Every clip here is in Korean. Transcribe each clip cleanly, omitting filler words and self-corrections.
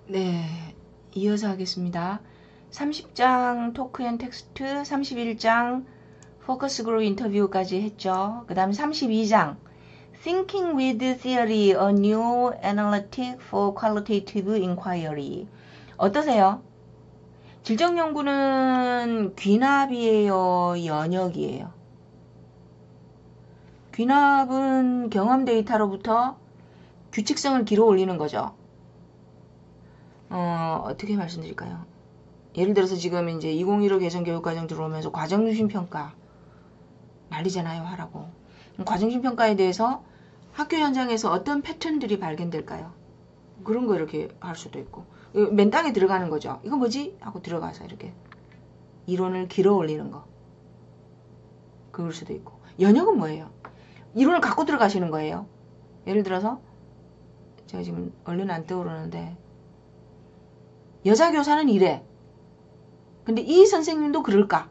네, 이어서 하겠습니다. 30장 토크 앤 텍스트, 31장 포커스 그룹 인터뷰까지 했죠. 그 다음 32장 Thinking with Theory, a new analytic for qualitative inquiry. 어떠세요? 질적 연구는 귀납이에요, 연역이에요? 귀납은 경험 데이터로부터 규칙성을 길어 올리는 거죠. 어떻게 말씀드릴까요? 예를 들어서 지금 이제 2015 개정 교육과정 들어오면서 과정중심 평가 난리잖아요, 하라고. 과정중심 평가에 대해서 학교 현장에서 어떤 패턴들이 발견될까요? 그런 거 이렇게 할 수도 있고, 맨 땅에 들어가는 거죠. 이거 뭐지? 하고 들어가서 이렇게 이론을 길어 올리는 거. 그럴 수도 있고. 연역은 뭐예요? 이론을 갖고 들어가시는 거예요. 예를 들어서 제가 지금 얼른 안 떠오르는데, 여자 교사는 이래. 근데 이 선생님도 그럴까?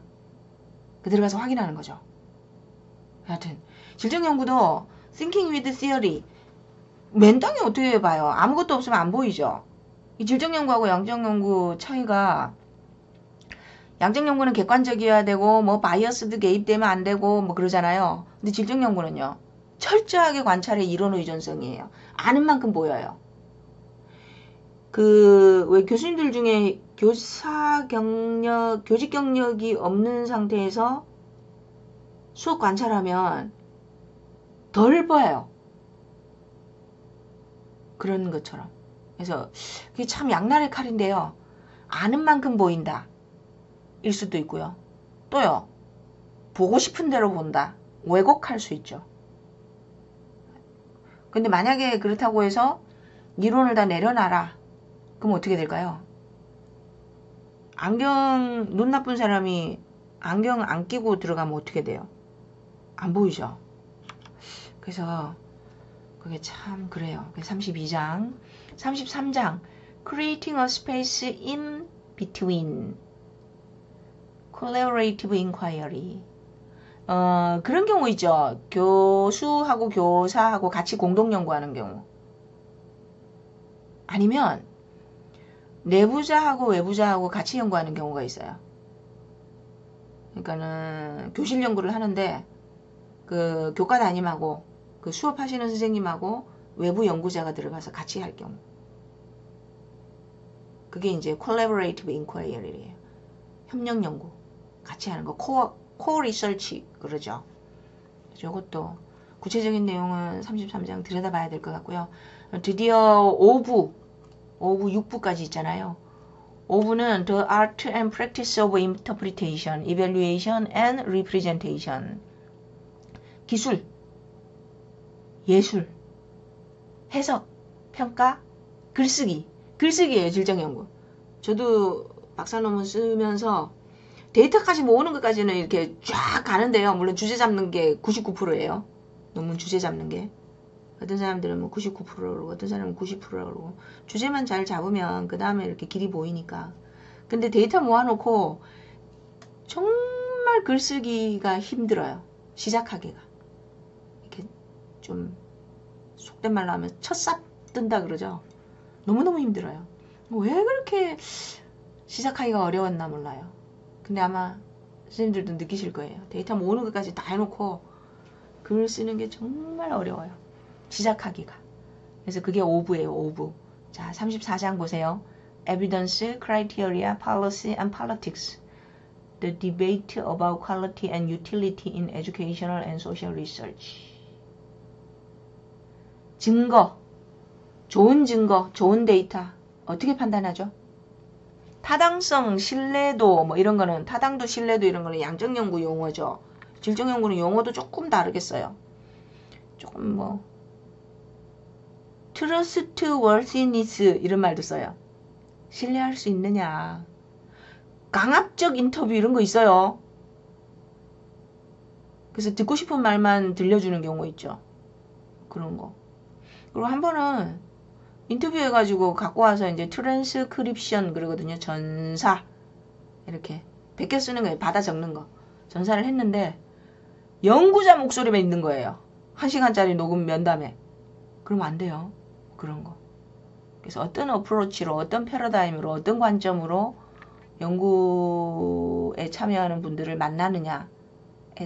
들어가서 확인하는 거죠. 하여튼 질적 연구도 Thinking with Theory 맨 땅에 어떻게 봐요? 아무것도 없으면 안 보이죠. 이 질적 연구하고 양적 연구 차이가, 양적 연구는 객관적이어야 되고 뭐 바이어스도 개입되면 안 되고 뭐 그러잖아요. 근데 질적 연구는요, 철저하게 관찰의 이론 의존성이에요. 아는 만큼 보여요. 왜 교수님들 중에 교사 경력, 교직 경력이 없는 상태에서 수업 관찰하면 덜 보여요. 그런 것처럼. 그래서 그게 참 양날의 칼인데요. 아는 만큼 보인다. 일 수도 있고요. 또요, 보고 싶은 대로 본다. 왜곡할 수 있죠. 근데 만약에 그렇다고 해서 이론을 다 내려놔라. 그럼 어떻게 될까요? 눈 나쁜 사람이 안경 안 끼고 들어가면 어떻게 돼요? 안 보이죠? 그래서 그게 참 그래요. 32장, 33장 Creating a Space in Between Collaborative Inquiry. 그런 경우 있죠. 교수하고 교사하고 같이 공동 연구하는 경우. 아니면 내부자하고 외부자하고 같이 연구하는 경우가 있어요. 그러니까는 교실 연구를 하는데 그 교과 담임하고 그 수업하시는 선생님하고 외부 연구자가 들어가서 같이 할 경우. 그게 이제 collaborative inquiry예요. 협력 연구. 같이 하는 거. core research 그러죠. 이것도 구체적인 내용은 33장 들여다봐야 될 것 같고요. 드디어 5부 6부까지 있잖아요. 5부는 The Art and Practice of Interpretation, Evaluation and Representation. 기술, 예술, 해석, 평가, 글쓰기. 글쓰기예요, 질적 연구. 저도 박사 논문 쓰면서 데이터까지 모으는 것까지는 이렇게 쫙 가는데요. 물론 주제 잡는 게 99%예요. 논문 주제 잡는 게. 어떤 사람들은 뭐 99%라고 그러고 어떤 사람은 90%라고 그러고, 주제만 잘 잡으면 그 다음에 이렇게 길이 보이니까. 근데 데이터 모아놓고 정말 글쓰기가 힘들어요. 시작하기가. 이렇게 좀 속된 말로 하면 첫삽 뜬다 그러죠. 너무너무 힘들어요. 왜 그렇게 시작하기가 어려웠나 몰라요. 근데 아마 선생님들도 느끼실 거예요. 데이터 모으는 것까지 다 해놓고 글 쓰는 게 정말 어려워요. 시작하기가. 그래서 그게 5부예요. 5부. 자, 34장 보세요. Evidence, Criteria, Policy and Politics. The debate about quality and utility in educational and social research. 증거, 좋은 증거, 좋은 데이터 어떻게 판단하죠? 타당성, 신뢰도 뭐 이런 거는, 타당도, 신뢰도 이런 거는 양적 연구 용어죠. 질적 연구는 용어도 조금 다르겠어요. 조금 뭐 trustworthiness 이런 말도 써요. 신뢰할 수 있느냐. 강압적 인터뷰 이런 거 있어요. 그래서 듣고 싶은 말만 들려주는 경우 있죠. 그런 거. 그리고 한 번은 인터뷰해가지고 갖고 와서 이제 트랜스크립션 그러거든요. 전사. 이렇게 베껴 쓰는 거예요. 받아 적는 거. 전사를 했는데 연구자 목소리만 있는 거예요. 1시간짜리 녹음 면담에. 그러면 안 돼요. 그런 거. 그래서 어떤 어프로치로, 어떤 패러다임으로, 어떤 관점으로 연구에 참여하는 분들을 만나느냐에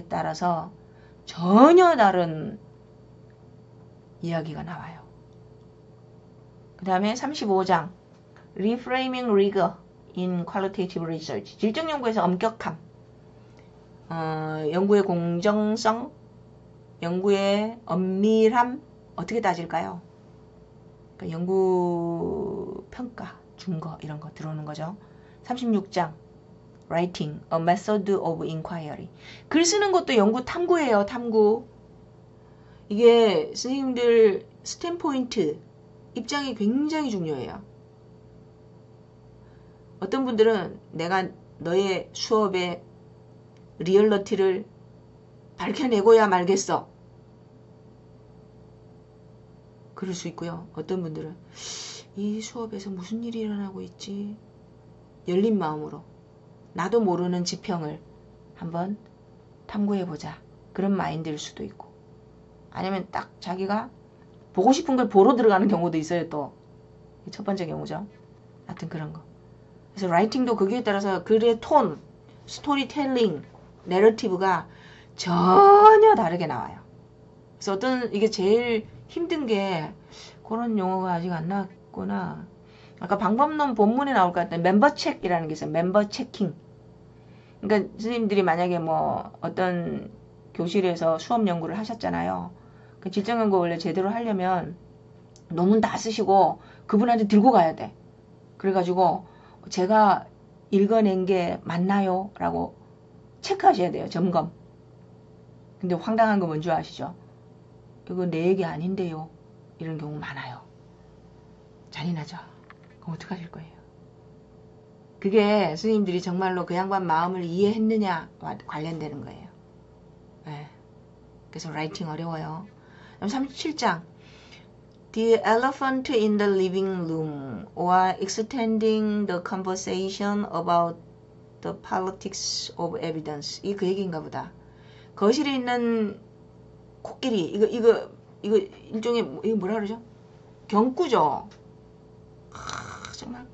따라서 전혀 다른 이야기가 나와요. 그 다음에 35장 Reframing Rigor in Qualitative Research. 질적 연구에서 엄격함, 연구의 공정성, 연구의 엄밀함 어떻게 따질까요? 그러니까 연구 평가, 준거 이런 거 들어오는 거죠. 36장 Writing, a Method of Inquiry. 글 쓰는 것도 연구 탐구예요. 탐구. 이게 선생님들 스탠포인트 입장이 굉장히 중요해요. 어떤 분들은 내가 너의 수업의 리얼러티를 밝혀내고야 말겠어. 그럴 수 있고요. 어떤 분들은 이 수업에서 무슨 일이 일어나고 있지? 열린 마음으로 나도 모르는 지평을 한번 탐구해보자. 그런 마인드일 수도 있고, 아니면 딱 자기가 보고 싶은 걸 보러 들어가는 경우도 있어요. 또 첫 번째 경우죠. 하여튼 그런 거. 그래서 라이팅도 거기에 따라서 글의 톤, 스토리텔링, 내러티브가 전혀 다르게 나와요. 그래서 어떤 이게 제일 힘든 게 그런 용어가 아직 안 나왔구나. 아까 방법론 본문에 나올 것 같은 멤버 체크이라는 게 있어요. 멤버 체킹. 그러니까 선생님들이 만약에 뭐 어떤 교실에서 수업 연구를 하셨잖아요. 그 질적 연구 원래 제대로 하려면 논문 다 쓰시고 그분한테 들고 가야 돼. 그래가지고 제가 읽어낸 게 맞나요? 라고 체크하셔야 돼요. 점검. 근데 황당한 거 뭔지 아시죠? 이거 내 얘기 아닌데요. 이런 경우 많아요. 잔인하죠? 그럼 어떡하실 거예요? 그게 선생님들이 정말로 그 양반 마음을 이해했느냐와 관련되는 거예요. 네. 그래서 라이팅 어려워요. 그럼 37장 The elephant in the living room or extending the conversation about the politics of evidence. 이게 그 얘기인가 보다. 거실에 있는 코끼리, 이거 일종의, 이거 뭐라 그러죠? 경구죠. 정말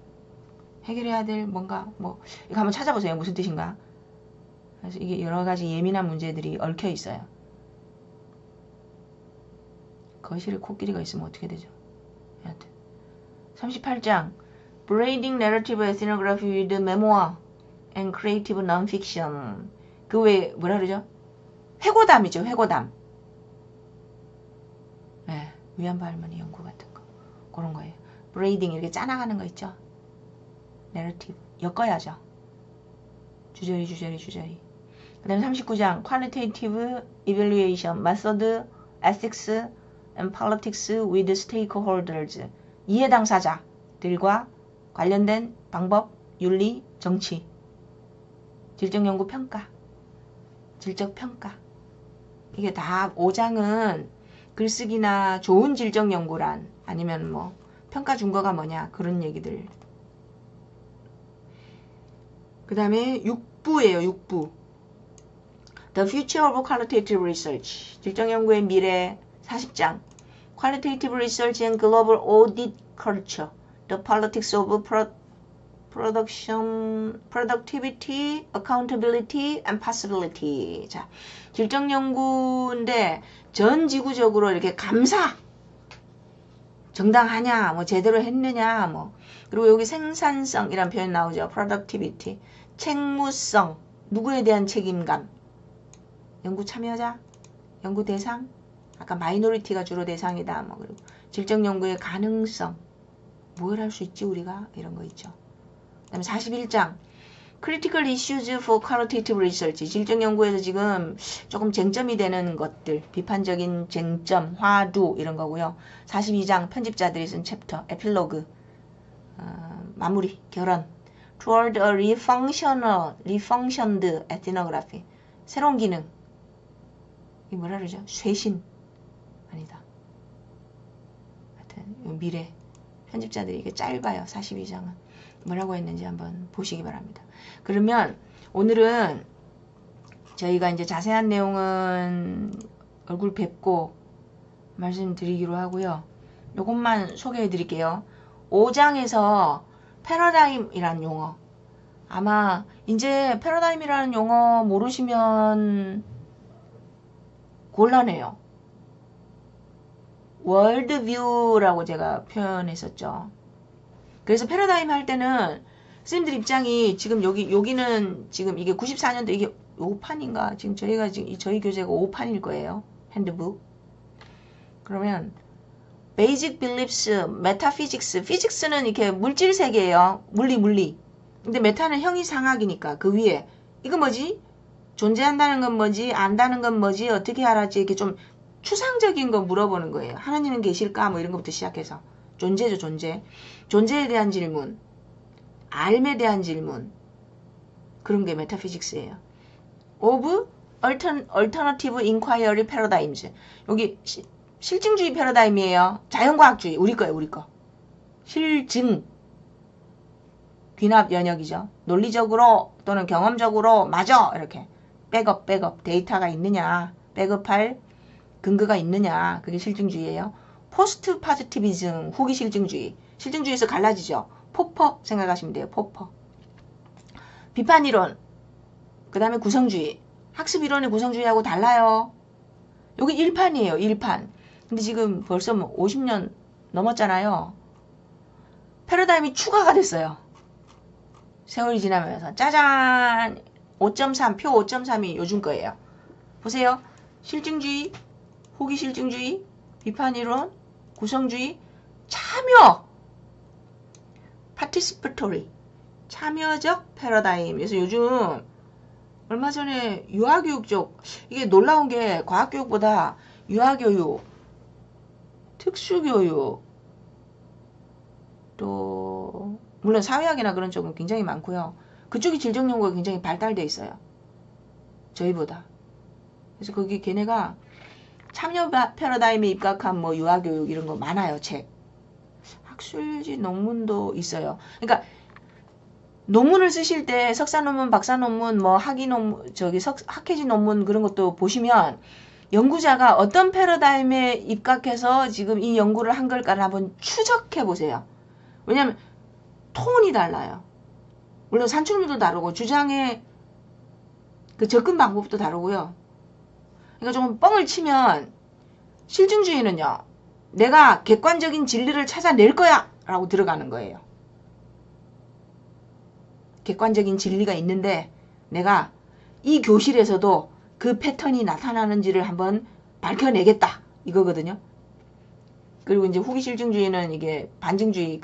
해결해야 될 뭔가, 뭐, 이거 한번 찾아보세요. 무슨 뜻인가? 그래서 이게 여러 가지 예민한 문제들이 얽혀 있어요. 거실에 코끼리가 있으면 어떻게 되죠? 여하튼 38장 Braiding Narrative Ethnography with Memoir and Creative Nonfiction. 그 외에 뭐라 그러죠? 회고담이죠. 회고담. 네, 위안부 할머니 연구 같은 거. 그런 거예요. Braiding 이렇게 짜나가는 거 있죠? Narrative. 엮어야죠. 주저리. 그 다음에 39장 Qualitative Evaluation Method, Ethics and Politics with Stakeholders. 이해 당사자들과 관련된 방법, 윤리, 정치. 질적 연구 평가. 질적 평가. 이게 다 5장은 글쓰기나 좋은 질적 연구란 아니면 뭐 평가 준거가 뭐냐 그런 얘기들. 그 다음에 6부예요. 6부. The Future of Qualitative Research. 질적 연구의 미래 40장. Qualitative Research and Global Audit Culture. The Politics of Production, Productivity, Accountability, and Possibility. 자, 질적 연구인데 전 지구적으로 이렇게 감사, 정당하냐, 뭐 제대로 했느냐, 뭐 그리고 여기 생산성이란 표현 나오죠. Productivity, 책무성, 누구에 대한 책임감, 연구 참여자, 연구 대상, 아까 마이너리티가 주로 대상이다, 뭐 그리고 질적 연구의 가능성, 뭘 할 수 있지 우리가 이런 거 있죠. 그다음에 41장 Critical Issues for Qualitative Research. 질적 연구에서 지금 조금 쟁점이 되는 것들, 비판적인 쟁점, 화두 이런 거고요. 42장 편집자들이 쓴 챕터, 에필로그, 마무리, 결론. Toward a refunctioned ethnography. 새로운 기능. 이게 뭐라 그러죠? 쇄신. 아니다. 하여튼 미래. 편집자들이 이게 짧아요. 42장은. 뭐라고 했는지 한번 보시기 바랍니다. 그러면 오늘은 저희가 이제 자세한 내용은 얼굴 뵙고 말씀드리기로 하고요. 요것만 소개해 드릴게요. 5장에서 패러다임이란 용어, 아마 이제 패러다임이라는 용어 모르시면 곤란해요. 월드뷰라고 제가 표현했었죠. 그래서 패러다임 할 때는 선생님들 입장이 지금 여기는 지금 이게 94년도 이게 5판인가? 지금 저희 교재가 5판일 거예요. 핸드북. 그러면 베이직 빌립스, 메타피직스, 피직스는 이렇게 물질 세계예요. 물리. 근데 메타는 형이상학이니까 그 위에 이거 뭐지? 존재한다는 건 뭐지? 안다는 건 뭐지? 어떻게 알았지? 이렇게 좀 추상적인 거 물어보는 거예요. 하나님은 계실까? 뭐 이런 것부터 시작해서 존재죠, 존재. 존재에 대한 질문, 알에 대한 질문, 그런 게 메타피직스예요. of alternative inquiry paradigms. 여기 실증주의 패러다임이에요. 자연과학주의. 우리 거예요. 우리 거. 실증. 귀납 연역이죠. 논리적으로 또는 경험적으로 맞아. 이렇게. 백업. 데이터가 있느냐. 백업할 근거가 있느냐. 그게 실증주의예요. 포스트 파지티비즘. 후기 실증주의. 실증주의에서 갈라지죠. 포퍼 생각하시면 돼요. 포퍼. 비판이론. 그 다음에 구성주의. 학습이론의 구성주의하고 달라요. 여기 1판이에요. 1판. 근데 지금 벌써 뭐 50년 넘었잖아요. 패러다임이 추가가 됐어요. 세월이 지나면서. 짜잔! 5.3, 표 5.3이 요즘 거예요. 보세요. 실증주의, 후기 실증주의, 비판이론, 구성주의, 참여! participatory. 참여적 패러다임. 그래서 요즘 얼마 전에 유아교육 쪽, 이게 놀라운 게 과학교육보다 유아교육, 특수교육, 또 물론 사회학이나 그런 쪽은 굉장히 많고요. 그쪽이 질적 연구가 굉장히 발달되어 있어요. 저희보다. 그래서 거기 걔네가 참여 패러다임에 입각한 뭐 유아교육 이런 거 많아요. 책. 학술지 논문도 있어요. 그러니까 논문을 쓰실 때 석사 논문, 박사 논문, 뭐 학위 논문, 학회지 논문 그런 것도 보시면 연구자가 어떤 패러다임에 입각해서 지금 이 연구를 한 걸까를 한번 추적해 보세요. 왜냐하면 톤이 달라요. 물론 산출물도 다르고 주장의 그 접근 방법도 다르고요. 그러니까 조금 뻥을 치면 실증주의는요. 내가 객관적인 진리를 찾아낼 거야 라고 들어가는 거예요. 객관적인 진리가 있는데 내가 이 교실에서도 그 패턴이 나타나는지를 한번 밝혀내겠다 이거거든요. 그리고 이제 후기 실증주의는 이게 반증주의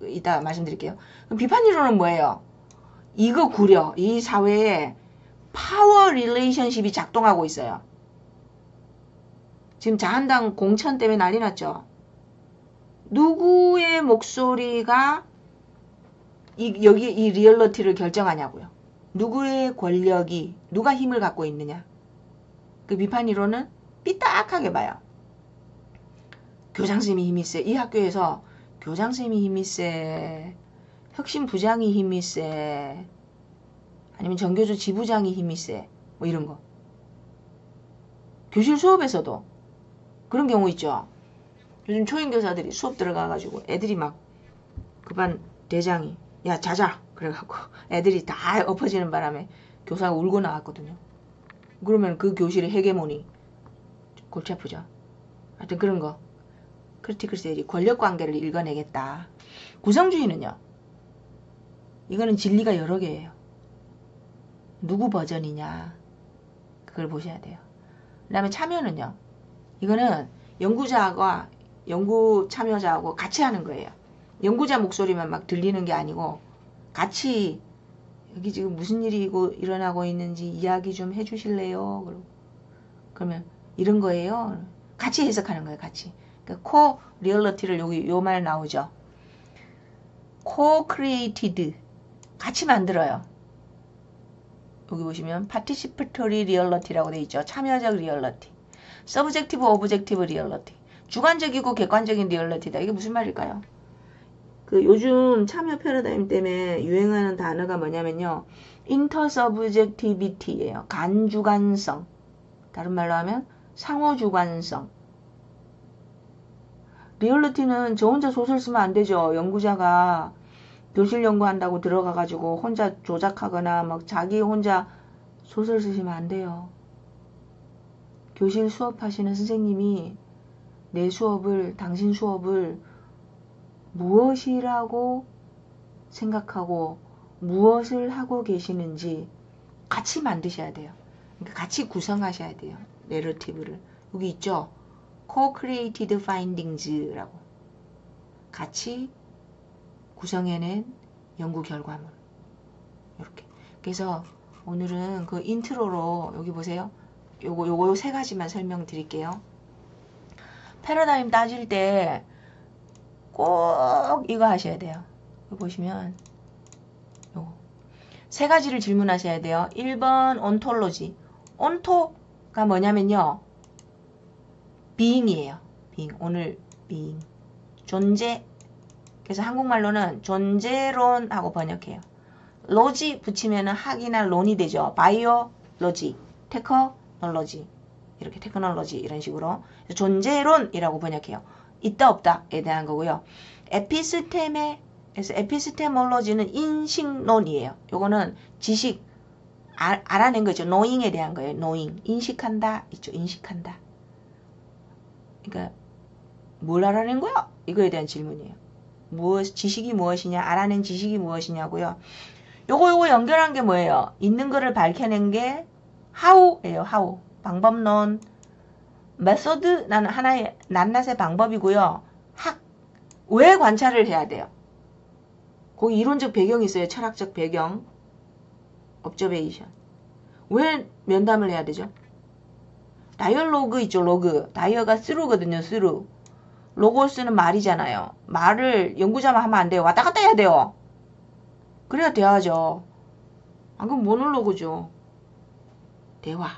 이따 말씀드릴게요. 그럼 비판이론은 뭐예요? 이거 구려 이 사회에 파워 릴레이션십이 작동하고 있어요. 지금 자한당 공천 때문에 난리 났죠. 누구의 목소리가 여기 이 리얼리티를 결정하냐고요. 누구의 권력이 누가 힘을 갖고 있느냐. 그 비판이론은 삐딱하게 봐요. 교장선생님이 힘이 세. 이 학교에서 교장선생님이 힘이 세. 혁신부장이 힘이 세. 아니면 전교조 지부장이 힘이 세. 뭐 이런 거. 교실 수업에서도 그런 경우 있죠. 요즘 초임교사들이 수업 들어가가지고 애들이 막 그 반 대장이 야 자자 그래갖고 애들이 다 엎어지는 바람에 교사가 울고 나왔거든요. 그러면 그 교실의 헤게모니 골치 아프죠. 하여튼 그런 거. 크리티컬 세일이 권력관계를 읽어내겠다. 구성주의는요. 이거는 진리가 여러 개예요. 누구 버전이냐 그걸 보셔야 돼요. 그 다음에 참여는요. 이거는 연구자와 연구 참여자하고 같이 하는 거예요. 연구자 목소리만 막 들리는 게 아니고 같이 여기 지금 무슨 일이 일어나고 있는지 이야기 좀 해주실래요? 그러면 이런 거예요. 같이 해석하는 거예요. 같이. 그러니까 코 리얼리티를 여기 요 말 나오죠. 코 크리에이티드 같이 만들어요. 여기 보시면 participatory reality라고 되어 있죠. 참여적 리얼리티. subjective, objective reality. 주관적이고 객관적인 리얼리티다. 이게 무슨 말일까요? 그 요즘 참여 패러다임 때문에 유행하는 단어가 뭐냐면요. intersubjectivity예요. 간주관성. 다른 말로 하면 상호주관성. 리얼리티는 저 혼자 소설 쓰면 안 되죠. 연구자가 교실 연구한다고 들어가가지고 혼자 조작하거나 막 자기 혼자 소설 쓰시면 안 돼요. 교실 수업하시는 선생님이 내 수업을, 당신 수업을 무엇이라고 생각하고 무엇을 하고 계시는지 같이 만드셔야 돼요. 그러니까 같이 구성하셔야 돼요. 내러티브를. 여기 있죠? Co-created findings라고. 같이 구성해낸 연구 결과물. 이렇게. 그래서 오늘은 그 인트로로 여기 보세요. 요거 세 가지만 설명드릴게요. 패러다임 따질 때 꼭 이거 하셔야 돼요. 여기 보시면 요거 세 가지를 질문하셔야 돼요. 1번 온톨로지. 온토가 뭐냐면요. being이에요. being. 오늘 being. 존재. 그래서 한국말로는 존재론하고 번역해요. 로지 붙이면은 학이나 론이 되죠. 바이오로지, 테크놀로지. 이렇게 테크놀로지 이런 식으로 존재론이라고 번역해요. 있다 없다에 대한 거고요. 에피스템에서 에피스테몰로지는 인식론이에요. 요거는 지식 알아낸 거죠. 노잉에 대한 거예요. 노잉. 인식한다 있죠. 인식한다. 그러니까 뭘 알아낸 거야? 이거에 대한 질문이에요. 지식이 무엇이냐? 알아낸 지식이 무엇이냐고요. 요거 연결한 게 뭐예요? 있는 거를 밝혀낸 게 how예요. how. 방법론. 메소드 나는 하나의 낱낱의 방법이고요. 학. 왜 관찰을 해야 돼요? 거기 이론적 배경이 있어요. 철학적 배경. observation. 왜 면담을 해야 되죠? 다이얼로그 있죠. 로그. 다이어가 through거든요. through. 로고스는 말이잖아요. 말을 연구자만 하면 안 돼요. 왔다 갔다 해야 돼요. 그래야 대화죠. 안 그럼 모놀로그죠. 대화.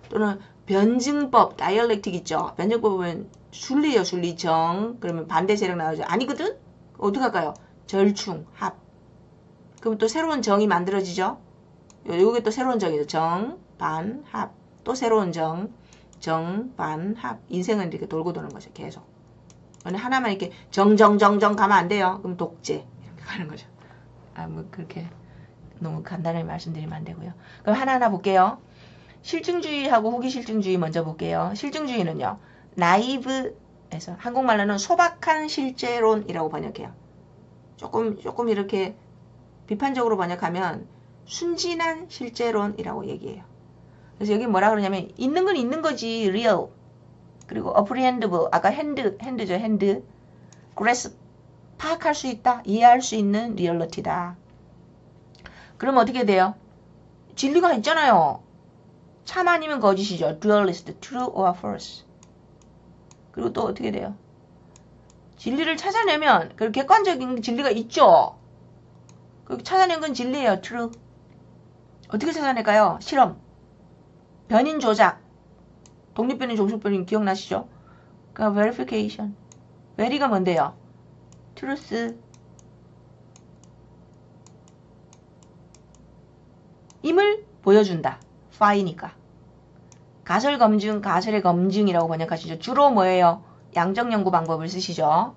또는 변증법, 다이얼렉틱 있죠. 변증법은 순리예요. 순리, 정. 그러면 반대 세력 나오죠. 아니거든? 어떻게 할까요? 절충, 합. 그럼 또 새로운 정이 만들어지죠. 요게 또 새로운 정이죠. 정, 반, 합. 또 새로운 정, 반, 합. 인생은 이렇게 돌고 도는 거죠. 계속. 하나만 이렇게 정정 가면 안 돼요. 그럼 독재. 이렇게 가는 거죠. 뭐 그렇게 너무 간단하게 말씀드리면 안 되고요. 그럼 하나하나 볼게요. 실증주의하고 후기 실증주의 먼저 볼게요. 실증주의는요. 나이브에서 한국말로는 소박한 실제론이라고 번역해요. 조금 이렇게 비판적으로 번역하면 순진한 실제론이라고 얘기해요. 그래서 여기 뭐라 그러냐면 있는 건 있는 거지. real. 그리고 apprehendable. 아까 핸드죠. 핸드. grasp. 파악할 수 있다. 이해할 수 있는 리얼리티다. 그럼 어떻게 돼요? 진리가 있잖아요. 참 아니면 거짓이죠. dualist. true or false. 그리고 또 어떻게 돼요? 진리를 찾아내면 그 객관적인 진리가 있죠. 그 찾아낸 건 진리예요. true. 어떻게 찾아낼까요? 실험. 변인 조작. 독립변인, 종속변인 기억나시죠? 그러니까 verification. very가 뭔데요? truth. 임을 보여준다. fi니까. 가설 검증, 가설의 검증이라고 번역하시죠. 주로 뭐예요? 양적 연구 방법을 쓰시죠.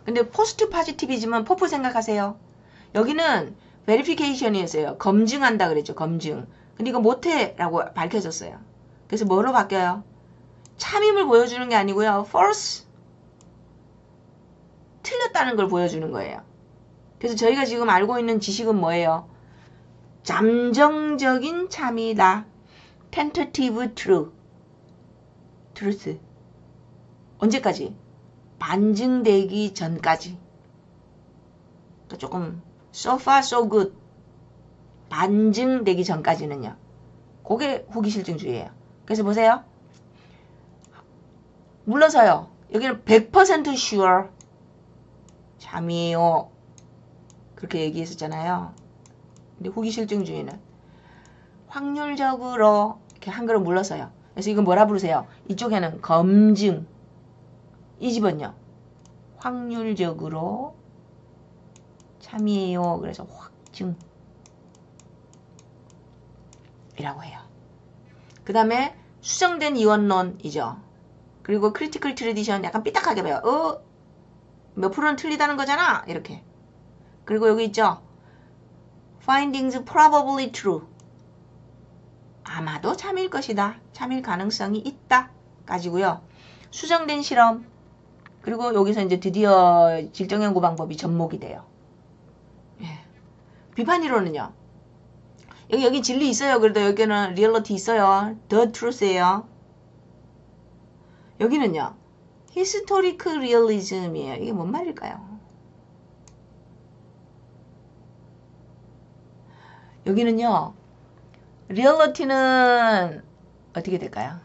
근데 포스트 파지티비즘은 포프 생각하세요. 여기는 verification이었어요. 검증한다 그랬죠. 검증. 근데 이거 못해라고 밝혀졌어요. 그래서 뭐로 바뀌어요? 참임을 보여주는 게 아니고요. false. 틀렸다는 걸 보여주는 거예요. 그래서 저희가 지금 알고 있는 지식은 뭐예요? 잠정적인 참이다. tentative truth. 언제까지? 반증되기 전까지. 그러니까 조금 so far so good. 반증되기 전까지는요. 그게 후기실증주의예요. 그래서 보세요. 물러서요. 여기는 100% sure. 참이에요. 그렇게 얘기했었잖아요. 근데 후기실증주의는 확률적으로 이렇게 한 걸음 물러서요. 그래서 이건 뭐라 부르세요? 이쪽에는 검증. 이 집은요. 확률적으로 참이에요. 그래서 확증. 이라고 해요. 그 다음에 수정된 이원론이죠. 그리고 크리티컬 트래디션 약간 삐딱하게 봐요. 몇 프로는 틀리다는 거잖아. 이렇게. 그리고 여기 있죠. Findings probably true. 아마도 참일 것이다. 참일 가능성이 있다. 까지고요. 수정된 실험. 그리고 여기서 이제 드디어 질적 연구 방법이 접목이 돼요. 예. 비판 이론은요. 여기 진리 있어요. 그래도 여기는 리얼리티 있어요. The truth예요. 여기는요. 히스토리크 리얼리즘이에요. 이게 뭔 말일까요? 여기는요. 리얼리티는 어떻게 될까요?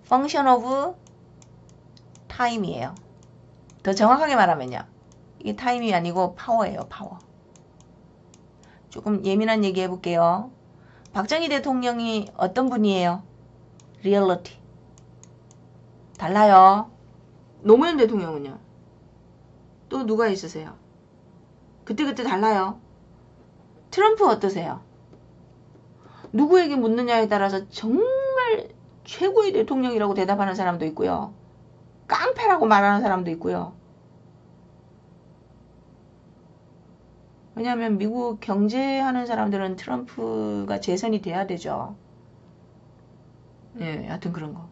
Function of time이에요. 더 정확하게 말하면요. 이게 타임이 아니고 파워예요. 파워. 조금 예민한 얘기 해볼게요. 박정희 대통령이 어떤 분이에요? 리얼리티. 달라요. 노무현 대통령은요? 또 누가 있으세요? 그때그때 달라요. 트럼프 어떠세요? 누구에게 묻느냐에 따라서 정말 최고의 대통령이라고 대답하는 사람도 있고요. 깡패라고 말하는 사람도 있고요. 왜냐하면 미국 경제하는 사람들은 트럼프가 재선이 돼야 되죠. 예, 하여튼 그런 거.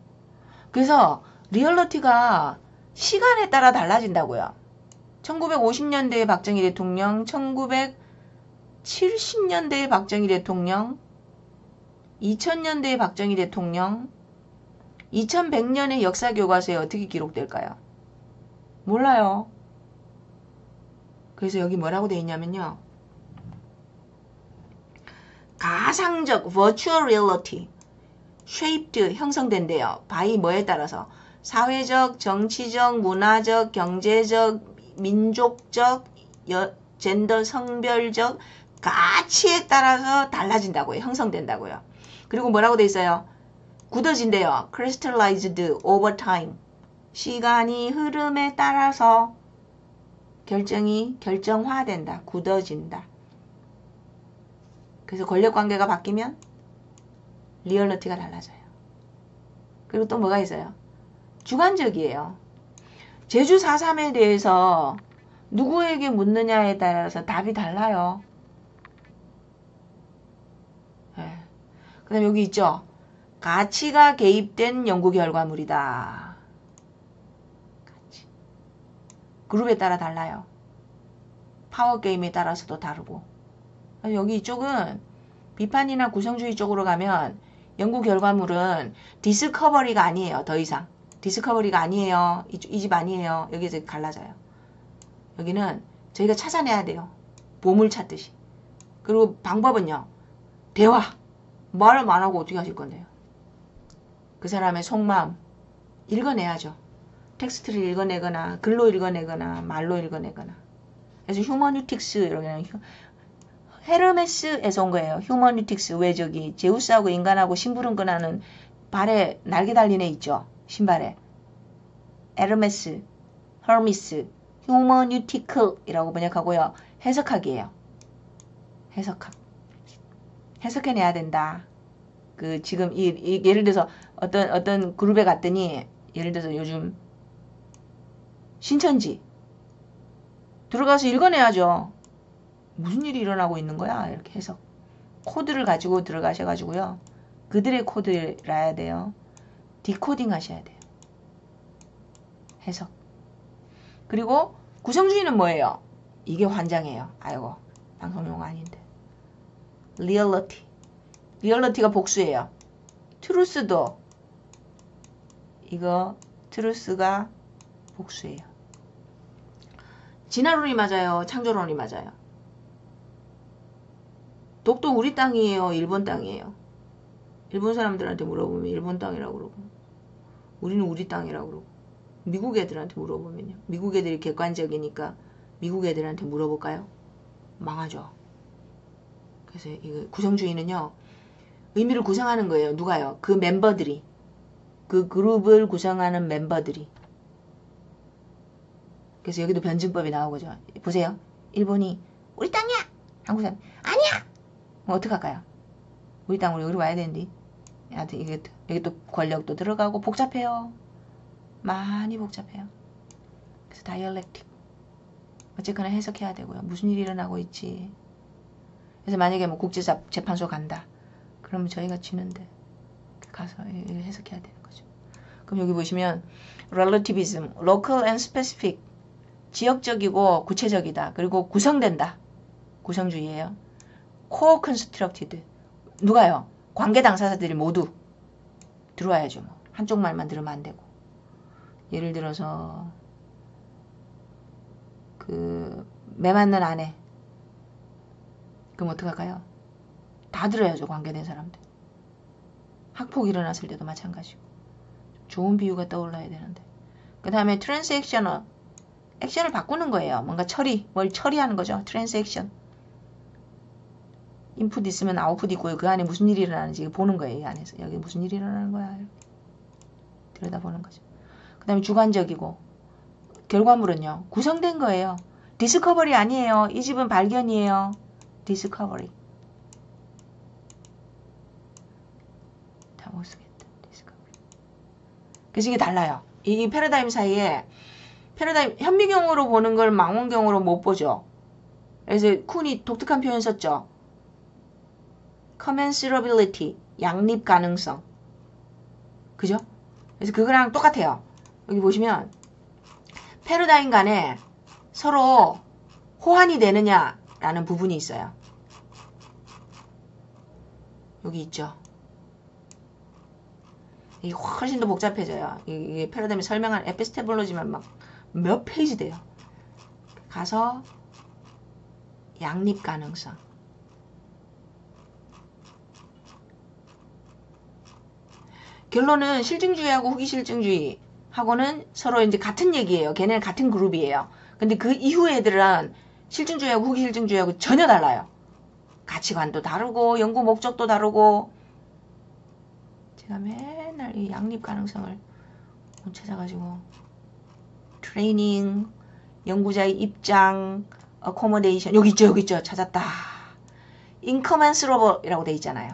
그래서 리얼리티가 시간에 따라 달라진다고요. 1950년대의 박정희 대통령, 1970년대의 박정희 대통령, 2000년대의 박정희 대통령, 2100년의 역사 교과서에 어떻게 기록될까요? 몰라요. 그래서 여기 뭐라고 되어 있냐면요. 가상적 virtual reality shaped 형성된대요. by 뭐에 따라서? 사회적, 정치적, 문화적, 경제적, 민족적, 젠더 성별적 가치에 따라서 달라진다고요. 형성된다고요. 그리고 뭐라고 돼 있어요? 굳어진대요. crystallized over time. 시간이 흐름에 따라서 결정이 결정화된다. 굳어진다. 그래서 권력관계가 바뀌면 리얼리티가 달라져요. 그리고 또 뭐가 있어요? 주관적이에요. 제주 4.3에 대해서 누구에게 묻느냐에 따라서 답이 달라요. 네. 그 다음에 여기 있죠. 가치가 개입된 연구 결과물이다. 가치. 그룹에 따라 달라요. 파워게임에 따라서도 다르고. 여기 이쪽은 비판이나 구성주의 쪽으로 가면 연구 결과물은 디스커버리가 아니에요. 더 이상. 디스커버리가 아니에요. 이 집 아니에요. 여기서 갈라져요. 여기는 저희가 찾아내야 돼요. 보물 찾듯이. 그리고 방법은요. 대화. 말을 안 하고 어떻게 하실 건데요. 그 사람의 속마음 읽어내야죠. 텍스트를 읽어내거나 글로 읽어내거나 말로 읽어내거나. 그래서 휴머니틱스 이러면 헤르메스에서 온 거예요. 휴머니틱스. 왜 저기 제우스하고 인간하고 심부름근하는 발에 날개 달린 애 있죠. 신발에. 에르메스, 허미스, 휴머니티클이라고 번역하고요. 해석학이에요. 해석학. 해석해내야 된다. 그 지금 예를 들어서 어떤 그룹에 갔더니 예를 들어서 요즘 신천지 들어가서 읽어내야죠. 무슨 일이 일어나고 있는 거야? 이렇게 해서 코드를 가지고 들어가셔가지고요. 그들의 코드를 알아야 돼요. 디코딩 하셔야 돼요. 해석. 그리고 구성주의는 뭐예요? 이게 환장해요. 아이고 방송용 아닌데. 리얼리티. 리얼리티가 복수예요. 트루스도 이거 트루스가 복수예요. 진화론이 맞아요? 창조론이 맞아요? 독도 우리 땅이에요? 일본 땅이에요? 일본 사람들한테 물어보면 일본 땅이라고 그러고 우리는 우리 땅이라고 그러고 미국 애들한테 물어보면요. 미국 애들이 객관적이니까 미국 애들한테 물어볼까요? 망하죠. 그래서 이거 구성주의는요. 의미를 구성하는 거예요. 누가요? 그 멤버들이. 그 그룹을 구성하는 멤버들이. 그래서 여기도 변증법이 나오고죠. 보세요. 일본이 우리 땅이야. 한국 사람 아니야. 뭐 어떡할까요? 우리 땅으로 여기 와야 되는데. 하여튼 여기 또 권력도 들어가고 복잡해요. 많이 복잡해요. 그래서 다이얼렉틱. 어쨌거나 해석해야 되고요. 무슨 일이 일어나고 있지. 그래서 만약에 뭐 국제재판소 간다. 그러면 저희가 지는데 가서 해석해야 되는 거죠. 그럼 여기 보시면 relativism, local and specific, 지역적이고 구체적이다. 그리고 구성된다. 구성주의예요. co-constructed, 누가요? 관계 당사자들이 모두 들어와야죠. 뭐. 한쪽 말만 들으면 안 되고. 예를 들어서 매 맞는 아내, 그럼 어떡할까요? 다 들어야죠. 관계된 사람들. 학폭 일어났을 때도 마찬가지고. 좋은 비유가 떠올라야 되는데. 그 다음에 트랜스액셔널, 액션을 바꾸는 거예요. 뭔가 뭘 처리하는 거죠. 트랜스액션. 인풋 있으면 아웃풋 있고요. 그 안에 무슨 일이 일어나는지 보는 거예요. 이 안에서. 여기 무슨 일이 일어나는 거야. 이렇게 들여다보는 거죠. 그 다음에 주관적이고, 결과물은요. 구성된 거예요. 디스커버리 아니에요. 이 집은 발견이에요. 디스커버리. 다 못 쓰겠다. 디스커버리. 그래서 이게 달라요. 이 패러다임 사이에 현미경으로 보는 걸 망원경으로 못 보죠. 그래서 쿤이 독특한 표현 썼죠. commensurability, 양립 가능성. 그죠? 그래서 그거랑 똑같아요. 여기 보시면 패러다임 간에 서로 호환이 되느냐라는 부분이 있어요. 여기 있죠. 이게 훨씬 더 복잡해져요. 이게 패러다임이 설명한 에피스테몰로지만 막 몇 페이지 돼요. 가서 양립 가능성. 결론은 실증주의하고 후기실증주의하고는 서로 이제 같은 얘기예요. 걔네는 같은 그룹이에요. 근데 그 이후 애들은 실증주의하고 후기실증주의하고 전혀 달라요. 가치관도 다르고 연구 목적도 다르고. 제가 맨날 이 양립 가능성을 못 찾아가지고 트레이닝, 연구자의 입장, 어코모데이션 여기 있죠. 찾았다. incommensurable이라고 돼 있잖아요.